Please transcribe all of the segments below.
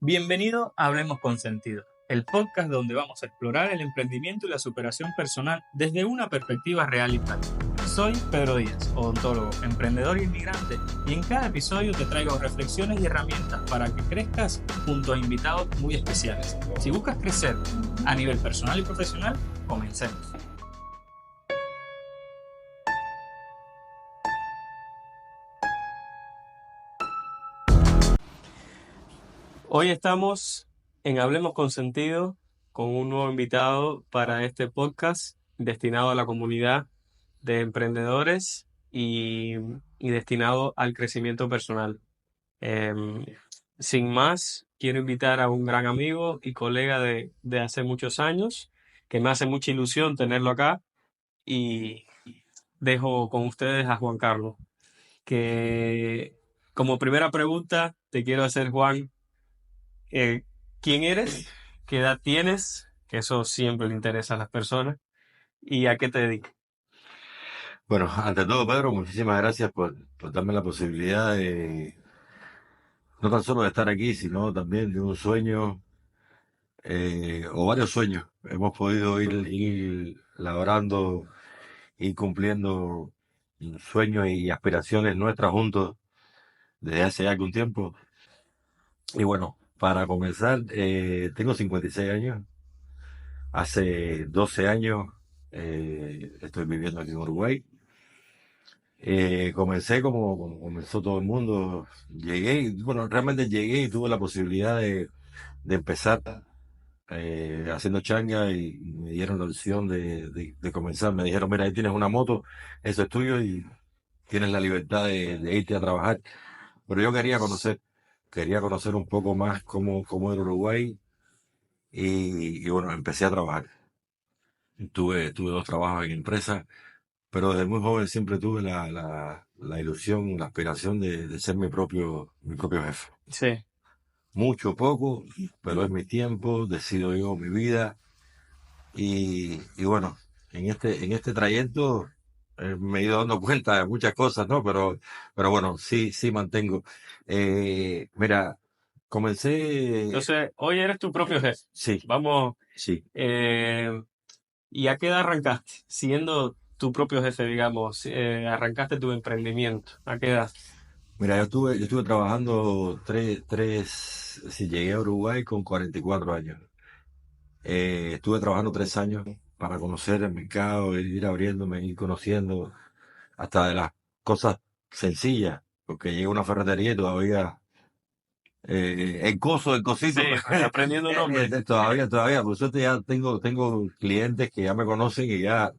Bienvenido a Hablemos con Sentido, el podcast donde vamos a explorar el emprendimiento y la superación personal desde una perspectiva real y práctica. Soy Pedro Díaz, odontólogo, emprendedor y inmigrante, y en cada episodio te traigo reflexiones y herramientas para que crezcas junto a invitados muy especiales. Si buscas crecer a nivel personal y profesional, comencemos. Hoy estamos en Hablemos con Sentido con un nuevo invitado para este podcast destinado a la comunidad de emprendedores y destinado al crecimiento personal. Sin más, quiero invitar a un gran amigo y colega de hace muchos años, que me hace mucha ilusión tenerlo acá, y dejo con ustedes a Juan Carlos, que como primera pregunta te quiero hacer, Juan, ¿quién eres? ¿Qué edad tienes? Que eso siempre le interesa a las personas. ¿Y a qué te dedicas? Bueno, ante todo, Pedro, muchísimas gracias por darme la posibilidad no tan solo de estar aquí, sino también de un sueño, o varios sueños. Hemos podido ir labrando y cumpliendo sueños y aspiraciones nuestras juntos desde hace ya algún tiempo. Y bueno, para comenzar, tengo 56 años. Hace 12 años estoy viviendo aquí en Uruguay. Comencé como comenzó todo el mundo. Realmente llegué y tuve la posibilidad de empezar haciendo changa y me dieron la opción de comenzar. Me dijeron, mira, ahí tienes una moto, eso es tuyo y tienes la libertad de irte a trabajar. Pero yo quería conocer un poco más cómo era Uruguay y bueno, empecé a trabajar. Tuve dos trabajos en empresas. Pero desde muy joven siempre tuve la ilusión, la aspiración de ser mi propio jefe. Sí. Mucho, poco, pero es mi tiempo, decido yo mi vida. Y bueno, en este trayecto me he ido dando cuenta de muchas cosas, ¿no? Pero bueno, sí mantengo. Mira, comencé, Entonces, hoy eres tu propio jefe. sí, Vamos, sí. eh, ¿y a qué edad arrancaste? Siendo tu propio jefe, digamos, arrancaste tu emprendimiento. ¿A qué edad? Mira, yo estuve trabajando si llegué a Uruguay con 44 años. Estuve trabajando 3 años para conocer el mercado, ir abriéndome, ir conociendo hasta de las cosas sencillas, porque llegué a una ferretería y todavía el Sí, cosito, aprendiendo nombres. todavía, por suerte ya tengo clientes que ya me conocen y ya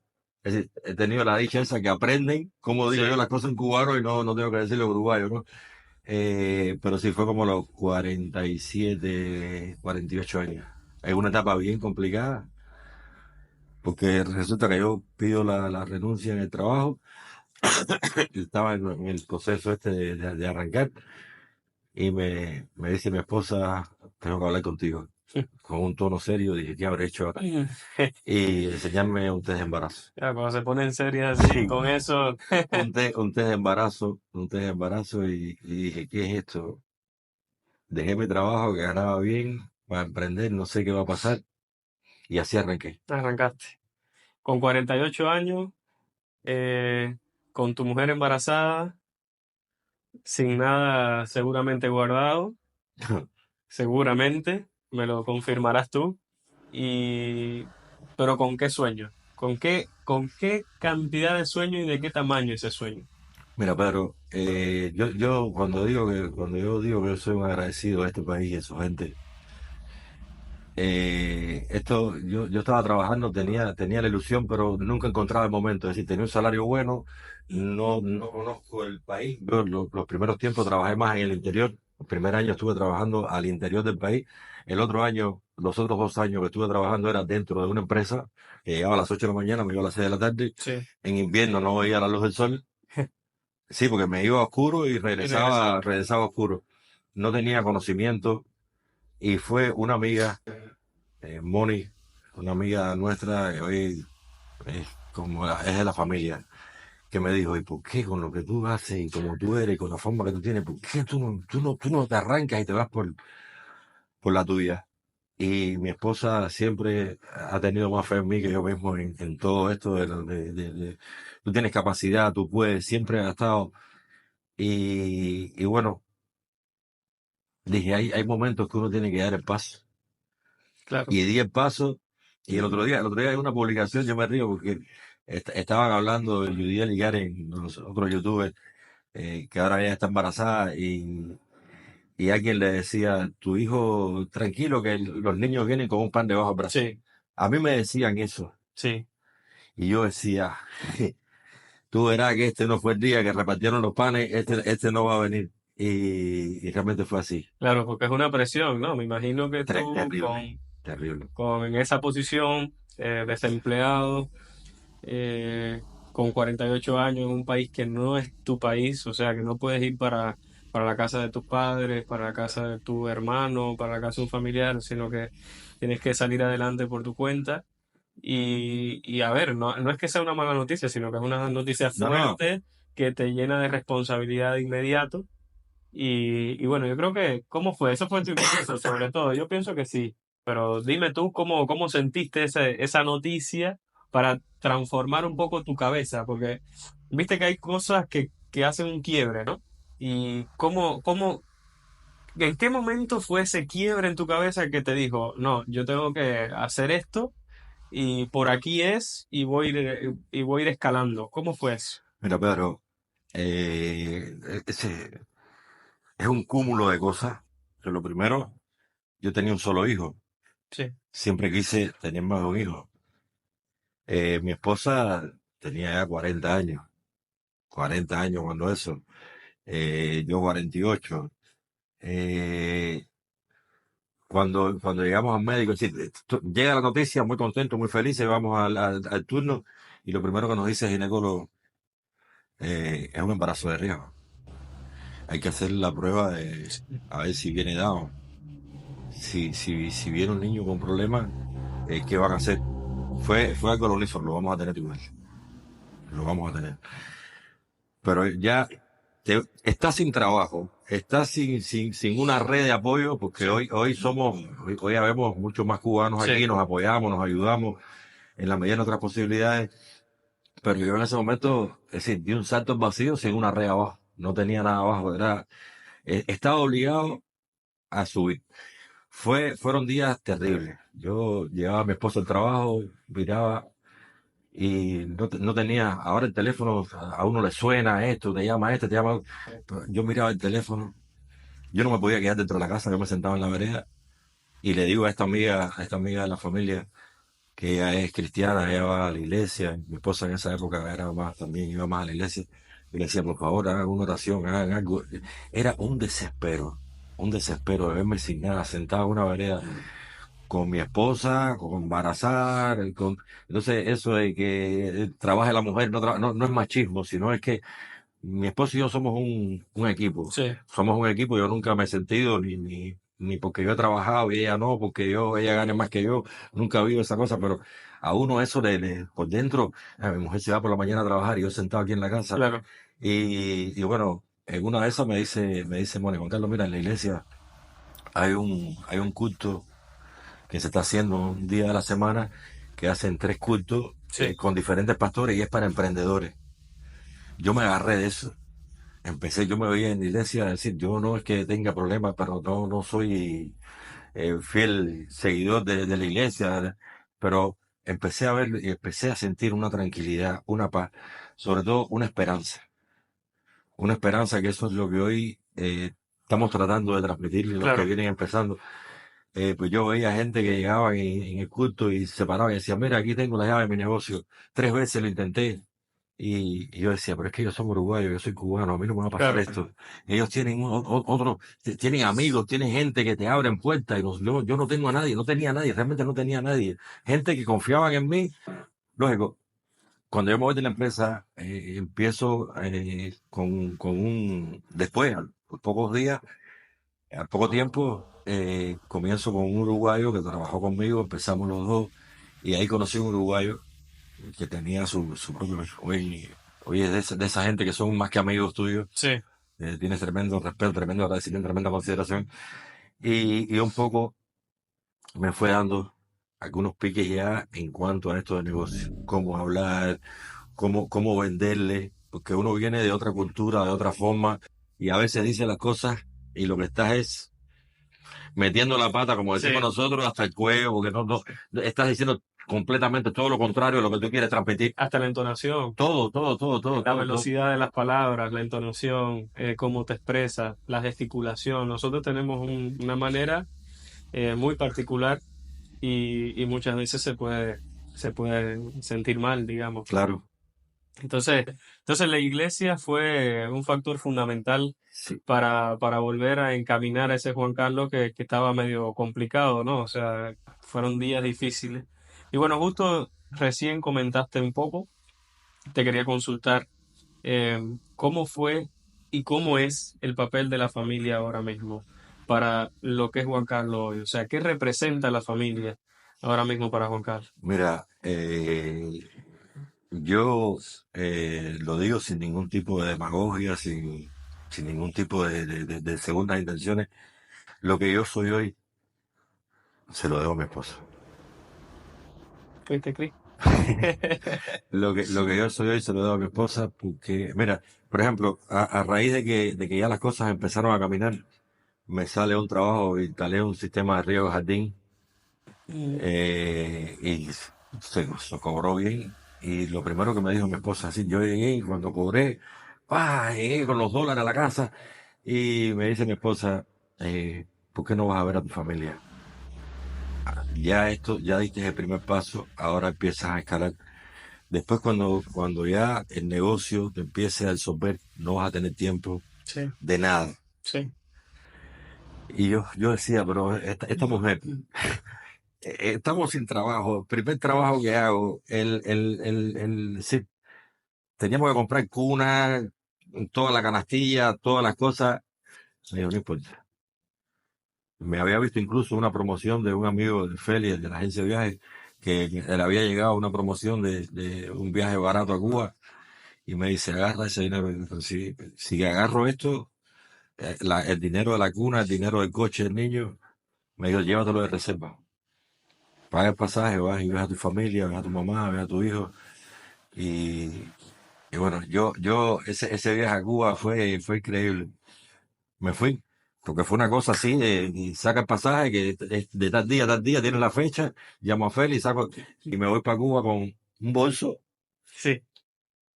he tenido la dicha esa que aprenden, como digo yo, Sí. las cosas en cubano y no tengo que decirlo en uruguayo, ¿no? Pero sí fue como los 47, 48 años. Es una etapa bien complicada porque resulta que yo pido la renuncia en el trabajo, estaba en el proceso este de arrancar, y me dice mi esposa, tengo que hablar contigo, con un tono serio. Dije, ¿qué habré hecho ahora? Y enseñarme un test de embarazo. Ya, cuando se ponen serias así, Sí, con eso. un test de embarazo, y dije, ¿qué es esto? Dejé mi trabajo que ganaba bien para emprender, no sé qué va a pasar, y así arranqué. Arrancaste. Con 48 años, eh, con tu mujer embarazada, sin nada seguramente guardado, seguramente, me lo confirmarás tú. Y, pero ¿con qué sueño? ¿Con qué cantidad de sueño y de qué tamaño ese sueño? Mira, Pedro, yo cuando yo digo que yo soy un agradecido a este país y a su gente, yo estaba trabajando, tenía la ilusión, pero nunca encontraba el momento. Es decir, tenía un salario bueno, no conozco el país. Yo los primeros tiempos trabajé más en el interior. El primer año estuve trabajando al interior del país. Los otros 2 años que estuve trabajando era dentro de una empresa que llegaba a las 8 de la mañana, me iba a las 6 de la tarde. Sí. En invierno no veía la luz del sol. Sí, porque me iba a oscuro y Y regresaba, regresaba. regresaba a oscuro. No tenía conocimiento, y fue una amiga, Moni, una amiga nuestra que hoy es de la familia, que me dijo, ¿y por qué con lo que tú haces y como tú eres, con la forma que tú tienes, por qué tú no te arrancas y te vas por la tuya. Y mi esposa siempre ha tenido más fe en mí que yo mismo en todo esto tú tienes capacidad, tú puedes, siempre ha estado. Y bueno, dije, hay momentos que uno tiene que dar el paso. Claro, Y di el paso. Y el otro día hay una publicación, yo me río porque estaban hablando de Judiel y Karen, los otros youtubers, que ahora ella está embarazada y alguien le decía, tu hijo, tranquilo, que los niños vienen con un pan debajo del brazo. sí, A mí me decían eso. sí, Y yo decía, tú verás que este no fue el día que repartieron los panes, este no va a venir. Y realmente fue así. claro, porque es una presión, ¿no? Me imagino que tú Terrible, terrible. con esa posición, desempleado, con 48 años en un país que no es tu país, o sea, que no puedes ir para la casa de tus padres, para la casa de tu hermano, para la casa de un familiar, sino que tienes que salir adelante por tu cuenta. Y a ver, no, no es que sea una mala noticia, sino que es una noticia No, no, fuerte que te llena de responsabilidad de inmediato. Y bueno, yo creo que, ¿cómo fue? Eso fue tu impulso, sobre todo. Yo pienso que sí. Pero dime tú cómo sentiste esa noticia para transformar un poco tu cabeza, porque viste que hay cosas que hacen un quiebre, ¿no? Y ¿en qué momento fue ese quiebre en tu cabeza que te dijo, no, yo tengo que hacer esto y por aquí es y voy a ir escalando? ¿Cómo fue eso? mira, Pedro, es un cúmulo de cosas. Pero lo primero, yo tenía un solo hijo. Sí, Siempre quise tener más de un hijo. Mi esposa tenía ya 40 años. 40 años cuando eso. Yo 48. Eh, cuando llegamos al médico, sí, llega la noticia, muy contento, muy felices, vamos al turno y lo primero que nos dice el ginecólogo es un embarazo de riesgo. Hay que hacer la prueba de sí, a ver si viene dado. Si viene un niño con problemas, ¿qué van a hacer? Fue algo lo unísono, lo vamos a tener igual. Lo vamos a tener. Pero ya estás sin trabajo, estás sin una red de apoyo, porque sí, hoy habemos muchos más cubanos sí, aquí, nos apoyamos, nos ayudamos en la medida de nuestras posibilidades. Pero yo en ese momento, es decir, di un salto al vacío sin una red abajo. No tenía nada abajo. Estaba obligado a subir. Fueron días terribles. Yo llevaba a mi esposo al trabajo, miraba y no tenía, ahora el teléfono a uno le suena esto, te llama este, te llama. Pero yo miraba el teléfono, yo no me podía quedar dentro de la casa, yo me sentaba en la vereda y le digo a esta amiga de la familia, que ella es cristiana, ella va a la iglesia, mi esposa en esa época era más, también iba más a la iglesia, y le decía, por favor, hagan una oración, hagan algo. Era un desespero de verme sin nada, sentado en una vereda con mi esposa, con embarazada, entonces eso de que trabaje la mujer no es machismo, sino es que mi esposo y yo somos un equipo. sí, Somos un equipo. Yo nunca me he sentido ni porque yo he trabajado y ella no, porque ella gane más que yo. Nunca he habido esa cosa, pero a uno eso por dentro, mi mujer se va por la mañana a trabajar y yo sentado aquí en la casa. claro, Y bueno, en una de esas me dice, Moni, Juan Carlos, mira, en la iglesia hay un culto que se está haciendo un día de la semana que hacen 3 cultos sí, con diferentes pastores y es para emprendedores. Yo me agarré de eso. Yo me veía en la iglesia decir, yo no es que tenga problemas, pero no soy fiel seguidor de la iglesia, pero empecé a ver y empecé a sentir una tranquilidad, una paz, sobre todo una esperanza que eso es lo que hoy estamos tratando de transmitir los que claro. vienen empezando. Pues yo veía gente que llegaba en el culto y se paraba y decía, mira, aquí tengo la llave de mi negocio. 3 veces lo intenté, y yo decía, pero es que ellos son uruguayos, yo soy cubano, a mí no me va a pasar Claro, esto. Ellos tienen tienen amigos, tienen gente que te abren puertas y yo no tengo a nadie, no tenía a nadie, realmente no tenía a nadie. Gente que confiaban en mí. Lógico, cuando yo me voy de la empresa, empiezo después, a los pocos días, al poco tiempo, comienzo con un uruguayo que trabajó conmigo, empezamos los dos, y ahí conocí a un uruguayo que tenía su propio. Hoy es de esa gente que son más que amigos tuyos, sí, tienes tremendo respeto, tremendo agradecimiento, tremenda consideración. y un poco me fue dando algunos piques ya en cuanto a esto de negocio, cómo hablar, cómo venderle, porque uno viene de otra cultura, de otra forma, y a veces dice las cosas y lo que estás es metiendo la pata, como decimos Sí, nosotros, hasta el cuello, porque no estás diciendo completamente todo lo contrario de lo que tú quieres transmitir. hasta la entonación, Todo, todo, todo, todo, la todo, todo. velocidad de las palabras, la entonación, cómo te expresas, la gesticulación. Nosotros tenemos una manera muy particular y muchas veces se puede sentir mal, digamos. Claro, Entonces, entonces la iglesia fue un factor fundamental sí. para volver a encaminar a ese Juan Carlos que estaba medio complicado, ¿no? O sea, fueron días difíciles. Y bueno, justo recién comentaste un poco, te quería consultar cómo fue y cómo es el papel de la familia ahora mismo para lo que es Juan Carlos hoy. O sea, ¿qué representa la familia ahora mismo para Juan Carlos? Mira, yo lo digo sin ningún tipo de demagogia, sin ningún tipo de segundas intenciones. Lo que yo soy hoy, se lo debo a mi esposa. ¿Fuiste, Cris? Lo que yo soy hoy se lo debo a mi esposa porque, mira, por ejemplo, a raíz de que ya las cosas empezaron a caminar, me sale un trabajo, instalé un sistema de riego de jardín Mm, y se cobró bien. Y lo primero que me dijo mi esposa, así, yo llegué y cuando cobré, llegué con los dólares a la casa y me dice mi esposa, ¿por qué no vas a ver a tu familia? Ya esto, ya diste el primer paso, ahora empiezas a escalar. Después cuando ya el negocio te empiece a absorber, no vas a tener tiempo sí, de nada. sí. Y yo decía, pero esta mujer, estamos sin trabajo, el primer trabajo que hago, sí, teníamos que comprar cuna, toda la canastilla, todas las cosas. Me dijo, no importa. Me había visto incluso una promoción de un amigo de Feli, de la agencia de viajes, que le había llegado una promoción de un viaje barato a Cuba y me dice, agarra ese dinero. Y yo, si agarro esto, el dinero de la cuna, el dinero del coche del niño, me dijo, llévatelo de reserva. Paga el pasaje, vas y ves a tu familia, ves a tu mamá, ves a tu hijo. Y, y bueno, ese viaje a Cuba fue increíble. Me fui, porque fue una cosa así, y saca el pasaje, que de tal día, tienes la fecha, llamo a Félix, saco, y me voy para Cuba con un bolso, Sí,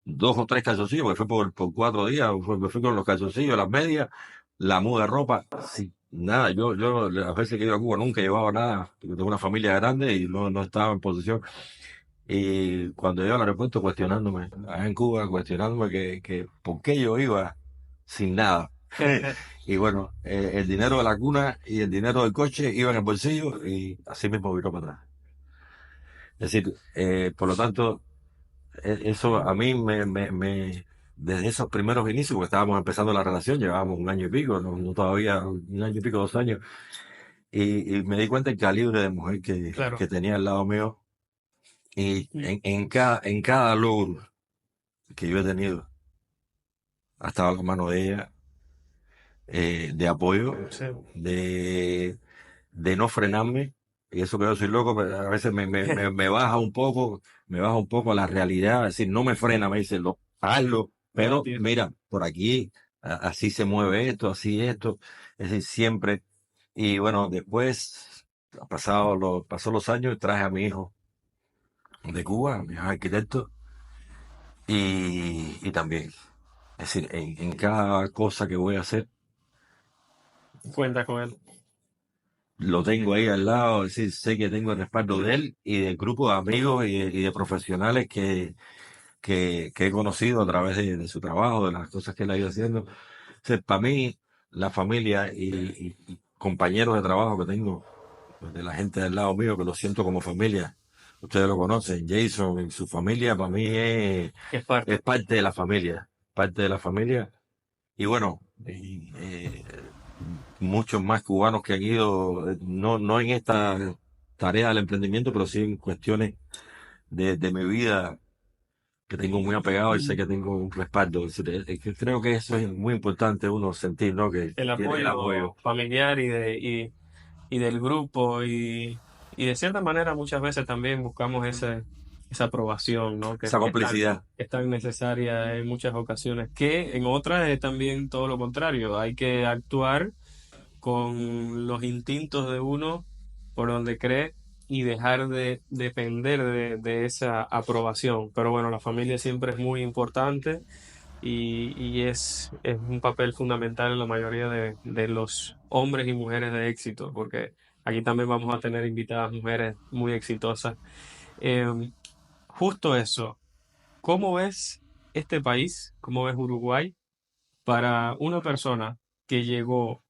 2 o 3 calzoncillos, porque fue por 4 días, me fui con los calzoncillos, las medias, la muda de ropa, sí, nada, yo las veces que he ido a Cuba nunca llevaba nada, porque tengo una familia grande y no estaba en posición. Y cuando llego al aeropuerto cuestionándome, allá en Cuba, cuestionándome que por qué yo iba sin nada. Y bueno, el dinero de la cuna y el dinero del coche iban en el bolsillo y así mismo viró para atrás. Es decir, por lo tanto, eso a mí desde esos primeros inicios, porque estábamos empezando la relación, llevábamos un año y pico, no todavía un año y pico, 2 años, y me di cuenta el calibre de mujer que claro. tenía al lado mío. Y Mm, en cada logro que yo he tenido, ha estado la mano de ella, de apoyo, sí. de, de no frenarme. Y eso que yo soy loco, pero a veces me baja un poco la realidad, es decir, no me frena, me dice, hazlo, No, pero tío. mira, por aquí, así se mueve esto, así esto, es decir, siempre. Y bueno, después, pasó los años, traje a mi hijo de Cuba, mi hijo es arquitecto, y también, es decir, en cada cosa que voy a hacer, Cuenta con él. lo tengo ahí al lado, es decir, sé que tengo el respaldo de él y del grupo de amigos y de profesionales que he conocido a través de su trabajo, de las cosas que él ha ido haciendo. O sea, para mí, la familia y compañeros de trabajo que tengo, pues, de la gente del lado mío, que lo siento como familia, ustedes lo conocen, Jason y su familia, para mí Es parte. es parte de la familia. Y bueno, muchos más cubanos que han ido, no en esta tarea del emprendimiento, pero sí en cuestiones de mi vida que tengo muy apegado y sé que tengo un respaldo. Es decir, es que creo que eso es muy importante uno sentir, ¿no? Que El tiene el apoyo apoyo. familiar y del grupo y de cierta manera muchas veces también buscamos esa aprobación, ¿no? Esa complicidad. Que es tan necesaria en muchas ocasiones, que en otras es también todo lo contrario. Hay que actuar con los instintos de uno por donde cree y dejar de depender de esa aprobación. Pero bueno, la familia siempre es muy importante y es un papel fundamental en la mayoría de los hombres y mujeres de éxito, porque aquí también vamos a tener invitadas mujeres muy exitosas. Eh, Justo eso, ¿cómo ves este país? ¿Cómo ves Uruguay para una persona que llegó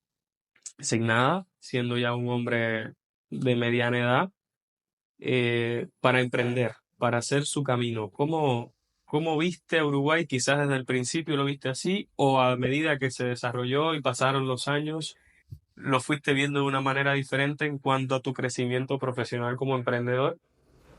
sin nada, siendo ya un hombre de mediana edad, para emprender, para hacer su camino? ¿Cómo viste a Uruguay? Quizás desde el principio lo viste así, o a medida que se desarrolló y pasaron los años, lo fuiste viendo de una manera diferente en cuanto a tu crecimiento profesional como emprendedor.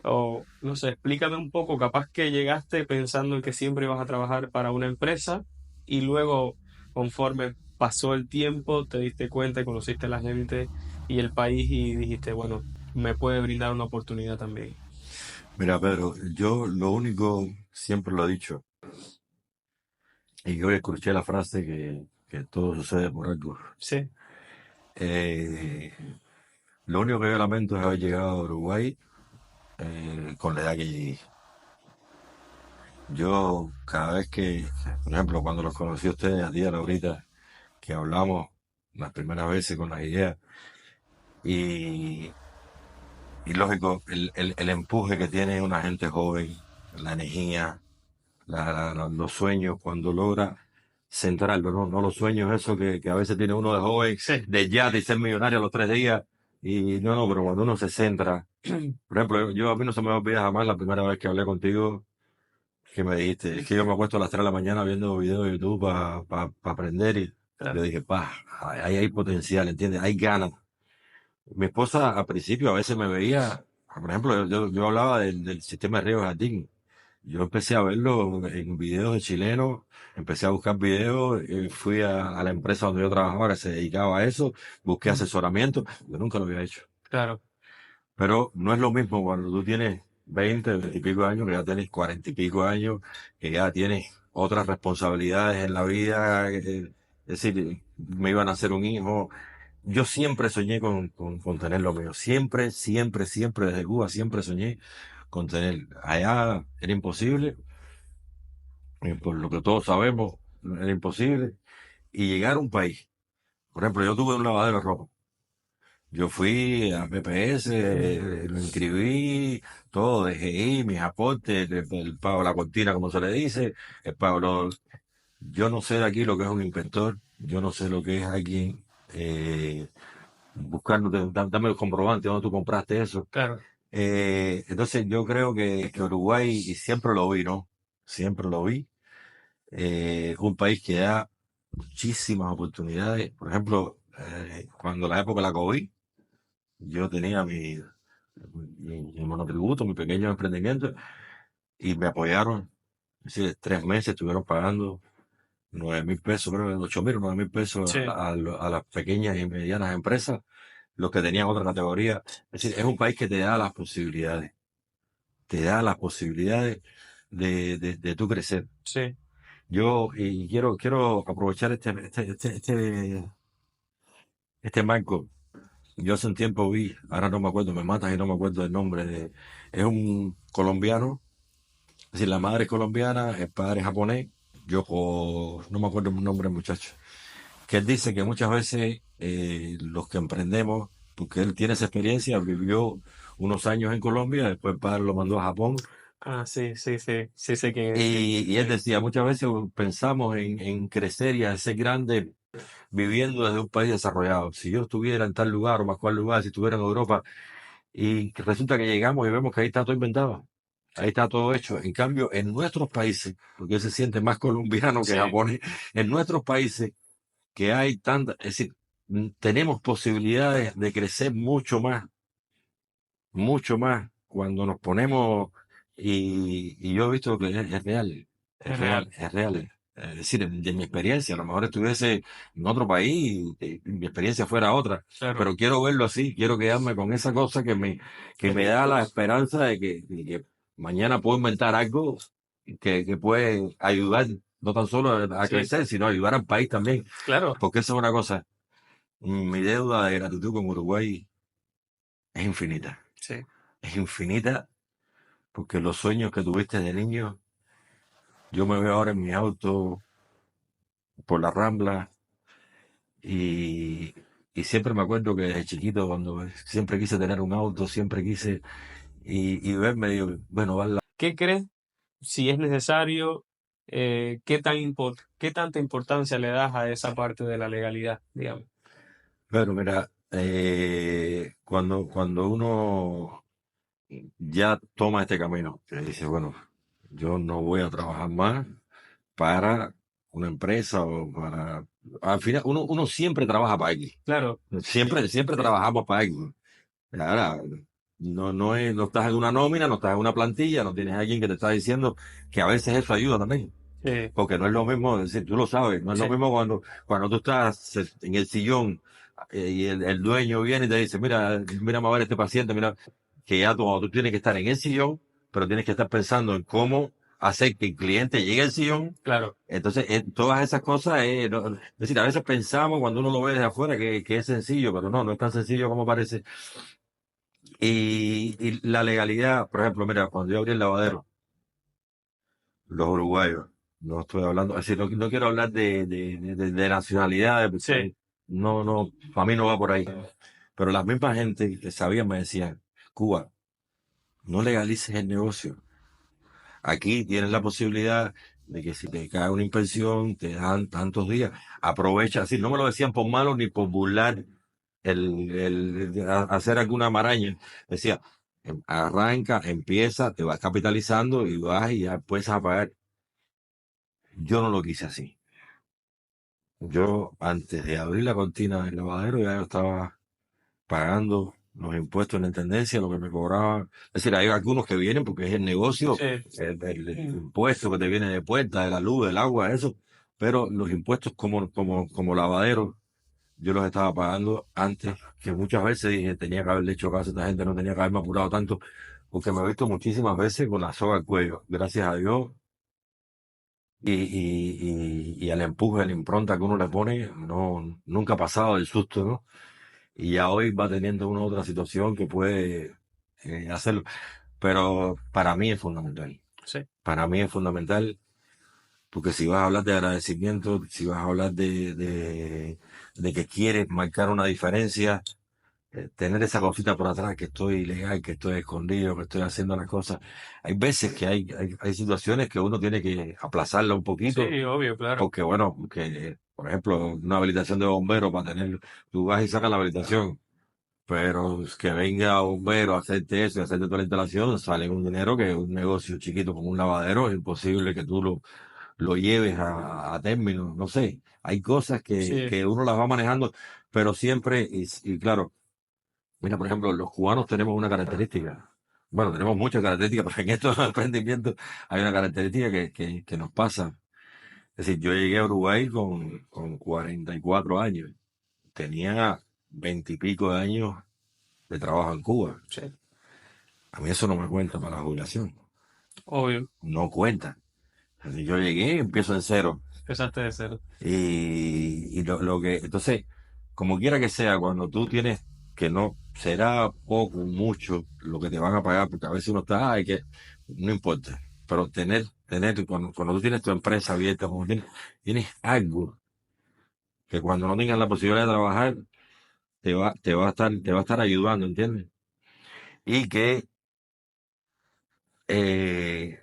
O no sé, explícame un poco, capaz que llegaste pensando en que siempre ibas a trabajar para una empresa y luego, conforme pasó el tiempo, te diste cuenta y conociste a la gente y el país y dijiste, bueno, me puede brindar una oportunidad también. Mira, Pedro, yo lo único, siempre lo he dicho, y hoy escuché la frase que todo sucede por algo. Sí, Eh, lo único que yo lamento es haber llegado a Uruguay con la edad que llegué. Yo, cada vez que, por ejemplo, cuando los conocí a ustedes, a ti y a Laurita, que hablamos las primeras veces con las ideas, y, y lógico, el empuje que tiene una gente joven, la energía, los sueños, cuando logra centrarlo, ¿no? No los sueños, eso que a veces tiene uno de joven, sí, de ya, de ser millonario a los 3 días, y no, pero cuando uno se centra, por ejemplo, yo a mí no se me va a olvidar jamás la primera vez que hablé contigo, que me dijiste, es que yo me acuesto a las 3 de la mañana viendo videos de YouTube para aprender, y yo claro, dije, ahí hay potencial, ¿entiendes? Hay ganas. Mi esposa al principio a veces me veía, por ejemplo, yo hablaba del sistema de riego de jardín. Yo empecé a verlo en videos de chilenos, empecé a buscar videos, fui a la empresa donde yo trabajaba que se dedicaba a eso, busqué asesoramiento, yo nunca lo había hecho. claro, Pero no es lo mismo cuando tú tienes 20 y pico años, que ya tienes 40 y pico años, que ya tienes otras responsabilidades en la vida, es decir, me iban a hacer un hijo. Yo siempre soñé con tener lo mío, siempre, siempre, siempre, desde Cuba, siempre soñé con tener. Allá era imposible, por lo que todos sabemos, era imposible. Y llegar a un país, por ejemplo, yo tuve un lavadero de ropa. Yo fui a PPS, lo inscribí, todo, dejé ahí mis aportes, el pago de la cortina, como se le dice, el pago, yo no sé de aquí lo que es un inspector, yo no sé lo que es alguien buscando, dame el comprobante, ¿dónde tú compraste eso? claro, Entonces yo creo que Uruguay, y siempre lo vi, ¿no? Siempre lo vi, un país que da muchísimas oportunidades. Por ejemplo, cuando la época de la COVID, yo tenía mi monotributo, mi pequeño emprendimiento, y me apoyaron. Es decir, 3 meses estuvieron pagando 9.000 pesos, creo que 8.000 o 9.000 pesos sí, a las pequeñas y medianas empresas, los que tenían otra categoría. Es decir, es un país que te da las posibilidades de tú crecer. sí, Yo, y quiero aprovechar este marco. Yo hace un tiempo vi, ahora no me acuerdo, me matas y no me acuerdo del nombre es un colombiano, es decir, la madre es colombiana, el padre es japonés, no me acuerdo el nombre del muchacho, que él dice que muchas veces los que emprendemos, porque él tiene esa experiencia, vivió unos años en Colombia, después el padre lo mandó a Japón, ah, sí, sí, sí, sí sé quién es, sí, y él decía, muchas veces pensamos en crecer y a ser grande viviendo desde un país desarrollado. Si yo estuviera en tal lugar o más cual lugar, si estuviera en Europa, y que resulta que llegamos y vemos que ahí está todo inventado. Ahí está todo hecho. En cambio, en nuestros países, porque él se siente más colombiano que sí, japonés, en nuestros países que hay tanta, es decir, tenemos posibilidades de crecer mucho más cuando nos ponemos y yo he visto que es real, Es real. es real. Es decir, de mi experiencia, a lo mejor estuviese en otro país y mi experiencia fuera otra, Claro. pero quiero verlo así, quiero quedarme con esa cosa que me da la esperanza de que mañana puedo inventar algo que puede ayudar, no tan solo a Sí, crecer, sino ayudar al país también. claro. Porque eso es una cosa, mi deuda de gratitud con Uruguay Sí. es infinita, porque los sueños que tuviste de niño, yo me veo ahora en mi auto por la Rambla y, y siempre me acuerdo que desde chiquito, cuando siempre quise tener un auto, siempre quise, y verme, digo, bueno, vale. ¿Qué crees si es necesario? ¿Qué tanta importancia le das a esa parte de la legalidad, digamos? Pero mira, cuando uno ya toma este camino, que dice, bueno, yo no voy a trabajar más para una empresa o para... Al final, uno siempre trabaja para alguien. Claro, Siempre sí, trabajamos para alguien. Ahora, no estás en una nómina, no estás en una plantilla, no tienes a alguien que te está diciendo que a veces eso ayuda también. sí, Porque no es lo mismo, es decir, tú lo sabes, no es lo sí, mismo cuando tú estás en el sillón y el dueño viene y te dice, mira, a ver este paciente, mira, que ya tú tienes que estar en el sillón, pero tienes que estar pensando en cómo hacer que el cliente llegue al sillón. claro, Entonces, todas esas cosas, es decir, a veces pensamos cuando uno lo ve desde afuera que es sencillo, pero no es tan sencillo como parece. Y la legalidad, por ejemplo, mira, cuando yo abrí el lavadero, los uruguayos, no estoy hablando, es decir, no quiero hablar de nacionalidades, sí, porque no, para mí no va por ahí. Pero las mismas gente que sabían me decían, Cuba, no legalices el negocio. Aquí tienes la posibilidad de que si te cae una inspección, te dan tantos días. Aprovecha, así, no me lo decían por malo ni por burlar hacer alguna maraña. Decía, arranca, empieza, te vas capitalizando y vas y ya puedes a pagar. Yo no lo quise así. Yo, antes de abrir la cortina del lavadero, ya yo estaba pagando los impuestos en la intendencia, lo que me cobraban. Es decir, hay algunos que vienen porque es el negocio, sí, el impuesto que te viene de puerta, de la luz, del agua, eso. Pero los impuestos como lavadero, yo los estaba pagando antes, que muchas veces dije, tenía que haberle hecho caso a esta gente, no tenía que haberme apurado tanto, porque me he visto muchísimas veces con la soga al cuello. Gracias a Dios y al empuje, a la impronta que uno le pone, nunca ha pasado el susto, ¿no? Y ya hoy va teniendo una otra situación que puede hacerlo. Pero para mí es fundamental. sí, Para mí es fundamental porque si vas a hablar de agradecimiento, si vas a hablar de que quieres marcar una diferencia, tener esa cosita por atrás, que estoy ilegal, que estoy escondido, que estoy haciendo las cosas. Hay veces que hay situaciones que uno tiene que aplazarla un poquito sí, obvio, claro, porque bueno, que por ejemplo, una habilitación de bombero para tener, tú vas y sacas la habilitación, pero es que venga un bombero a hacerte eso y hacerte toda la instalación, sale un dinero que un negocio chiquito como un lavadero es imposible que tú lo lleves a término, no sé. Hay cosas sí, que uno las va manejando, pero siempre, y claro, mira, por ejemplo, los cubanos tenemos una característica. Bueno, tenemos muchas características, pero en estos emprendimientos hay una característica que nos pasa. Es decir, yo llegué a Uruguay con 44 años. Tenía 20 y pico de años de trabajo en Cuba. sí, A mí eso no me cuenta para la jubilación. obvio, No cuenta. Es decir, yo llegué y empiezo en cero. empezaste de cero. Y lo que, entonces, como quiera que sea, cuando tú tienes que no, será poco, mucho lo que te van a pagar, porque a veces uno está, hay que, no importa. Pero cuando tú tienes tu empresa abierta, cuando tienes algo que cuando no tengas la posibilidad de trabajar, te va a estar ayudando, ¿entiendes? Y que eh,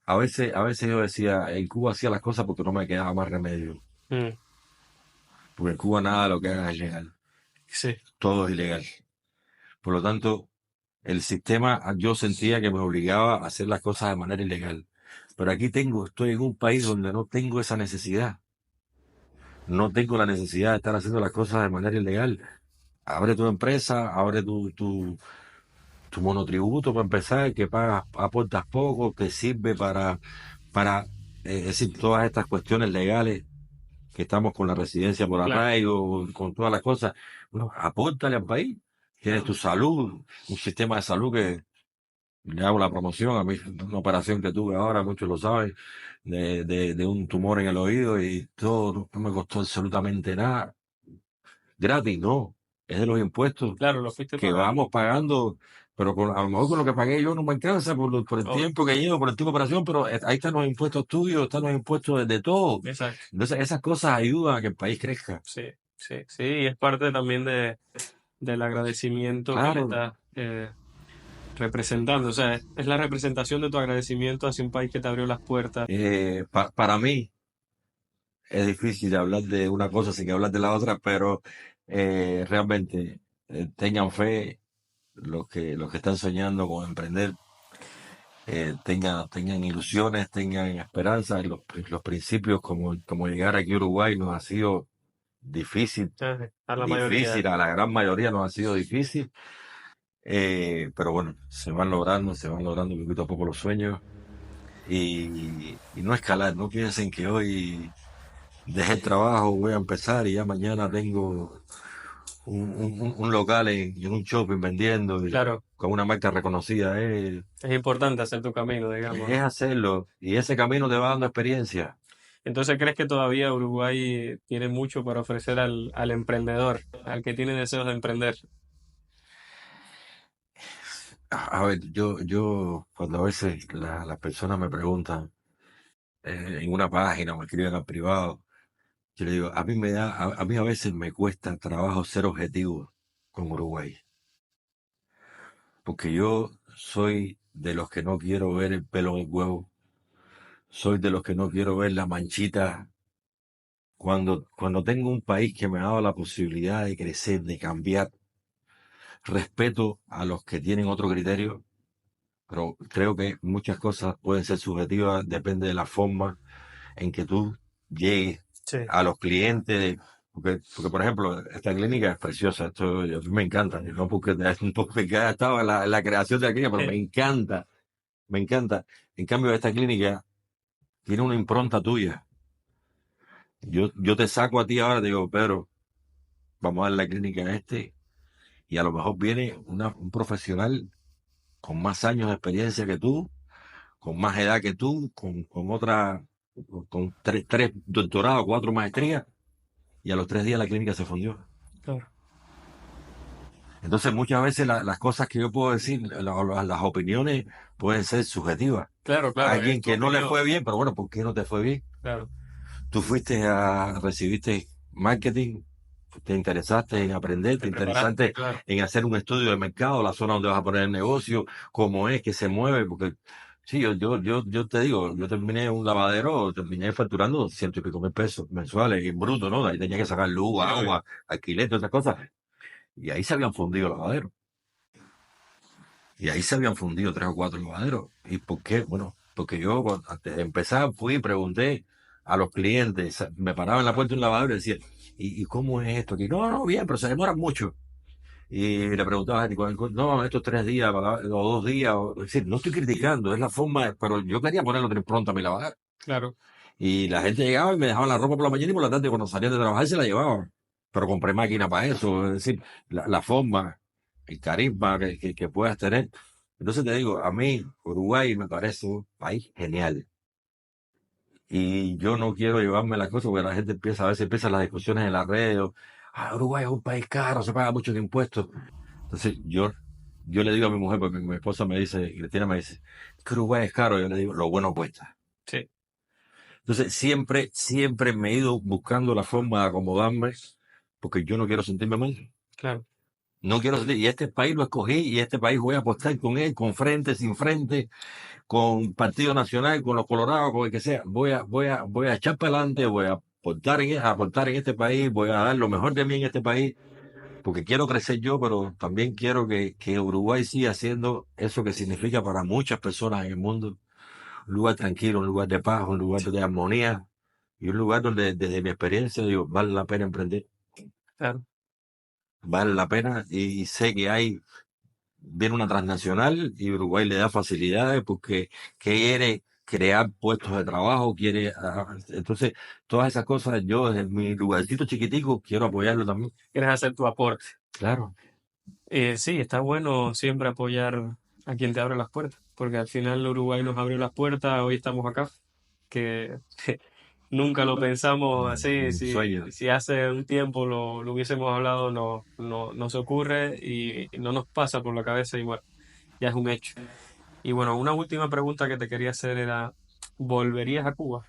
a veces yo decía, en Cuba hacía las cosas porque no me quedaba más remedio. Mm, Porque en Cuba nada de lo que hagas es legal. sí, Todo es ilegal. Por lo tanto, el sistema yo sentía que me obligaba a hacer las cosas de manera ilegal. Pero aquí estoy en un país donde no tengo esa necesidad. No tengo la necesidad de estar haciendo las cosas de manera ilegal. Abre tu empresa, abre tu monotributo para empezar, que pagas, aportas poco, te sirve para es decir, todas estas cuestiones legales que estamos con la residencia por Claro, arraigo, con todas las cosas. Bueno, apórtale al país. Tienes claro, tu salud, un sistema de salud que le hago la promoción. A mí, una operación que tuve ahora, muchos lo saben, de un tumor en el oído y todo, no me costó absolutamente nada. Gratis, no. Es de los impuestos claro, lo fuiste que pagando. vamos pagando, pero a lo mejor con lo que pagué yo no me alcanza por el Obvio. tiempo que llevo, por el tipo de operación, pero ahí están los impuestos tuyos, están los impuestos de todo. Exacto. Entonces, esas cosas ayudan a que el país crezca. Sí, sí, sí. Y es parte también del agradecimiento que le Claro, estás representando. O sea, es la representación de tu agradecimiento hacia un país que te abrió las puertas. para mí es difícil hablar de una cosa sin hablar de la otra, pero realmente tengan fe los que están soñando con emprender, tengan ilusiones, tengan esperanza. Los principios como llegar aquí a Uruguay nos ha sido difícil, A la mayoría. difícil, a la gran mayoría nos ha sido difícil, pero bueno, se van logrando poquito a poco los sueños y no escalar, no piensen que hoy dejé el trabajo, voy a empezar y ya mañana tengo un local en un shopping vendiendo y Claro, con una marca reconocida, es importante hacer tu camino, digamos, es ¿no? hacerlo y ese camino te va dando experiencia. Entonces, ¿crees que todavía Uruguay tiene mucho para ofrecer al emprendedor, al que tiene deseos de emprender? A ver, yo cuando a veces las personas me preguntan en una página o me escriben al privado, yo le digo, a mí a veces me cuesta trabajo ser objetivo con Uruguay, porque yo soy de los que no quiero ver el pelo en el huevo, soy de los que no quiero ver la manchita. Cuando tengo un país que me ha dado la posibilidad de crecer, de cambiar, respeto a los que tienen otro criterio, pero creo que muchas cosas pueden ser subjetivas, depende de la forma en que tú llegues Sí, a los clientes. Porque, por ejemplo, esta clínica es preciosa, esto a mí me encanta, no porque, no porque haya estado en la creación de la clínica, pero me encanta, me encanta. En cambio, esta clínica tiene una impronta tuya. Yo te saco a ti ahora, te digo, Pedro, vamos a dar la clínica a este, y a lo mejor viene un profesional con más años de experiencia que tú, con más edad que tú, con otra, con tres doctorados, cuatro maestrías, y a los 3 días la clínica se fundió. claro. Entonces muchas veces las cosas que yo puedo decir, las opiniones pueden ser subjetivas. Claro, A claro, es alguien tu que no le opinión. fue bien, pero bueno, ¿por qué no te fue bien? Claro, Tú recibiste marketing, te interesaste en aprender, te te preparaste, interesaste claro. en hacer un estudio de mercado, la zona donde vas a poner el negocio, cómo es que se mueve, porque sí, yo te digo, yo terminé un lavadero, terminé facturando 100 y pico mil pesos mensuales, en bruto, ¿no? De ahí tenía que sacar luz, Sí, obvio. agua, alquiler, todas esas cosas. Y ahí se habían fundido los lavaderos. Y ahí se habían fundido 3 o 4 lavaderos. ¿Y por qué? Bueno, porque yo antes de empezar fui y pregunté a los clientes, me paraba en la puerta de un lavadero y decía, ¿y cómo es esto aquí? No, no, bien, pero se demoran mucho. Y le preguntaba a gente, no, estos 3 días o 2 días, es decir, no estoy criticando, es la forma, pero yo quería ponerlo pronto a mi lavadero. Claro, Y la gente llegaba y me dejaba la ropa por la mañana y por la tarde cuando salían de trabajar se la llevaban. Pero compré máquina para eso, es decir, la forma, el carisma que puedas tener. Entonces te digo, a mí Uruguay me parece un país genial. Y yo no quiero llevarme las cosas porque la gente empieza, a veces empiezan las discusiones en las redes. Uruguay es un país caro, se paga muchos impuestos. Entonces yo le digo a mi mujer, porque mi esposa me dice, Cristina me dice, que Uruguay es caro. Yo le digo, lo bueno cuesta. sí, Entonces siempre me he ido buscando la forma de acomodarme porque yo no quiero sentirme mal. claro. No quiero sentir, y este país lo escogí y este país voy a apostar con él, con frente, sin frente, con Partido Nacional, con los Colorados, con el que sea. Voy a echar para adelante, voy a aportar en este país, voy a dar lo mejor de mí en este país, porque quiero crecer yo, pero también quiero que Uruguay siga siendo eso que significa para muchas personas en el mundo, un lugar tranquilo, un lugar de paz, un lugar de armonía y un lugar donde desde mi experiencia digo, vale la pena emprender, Claro. vale la pena y sé que hay viene una transnacional y Uruguay le da facilidades porque quiere crear puestos de trabajo, entonces todas esas cosas yo desde mi lugarcito chiquitico quiero apoyarlo también. ¿Quieres hacer tu aporte? Claro, Sí, está bueno siempre apoyar a quien te abre las puertas, porque al final Uruguay nos abrió las puertas, hoy estamos acá, que nunca lo pensamos así, un sueño. si hace un tiempo lo hubiésemos hablado, no se ocurre y no nos pasa por la cabeza y bueno, ya es un hecho. Y bueno, una última pregunta que te quería hacer era, ¿volverías a Cuba?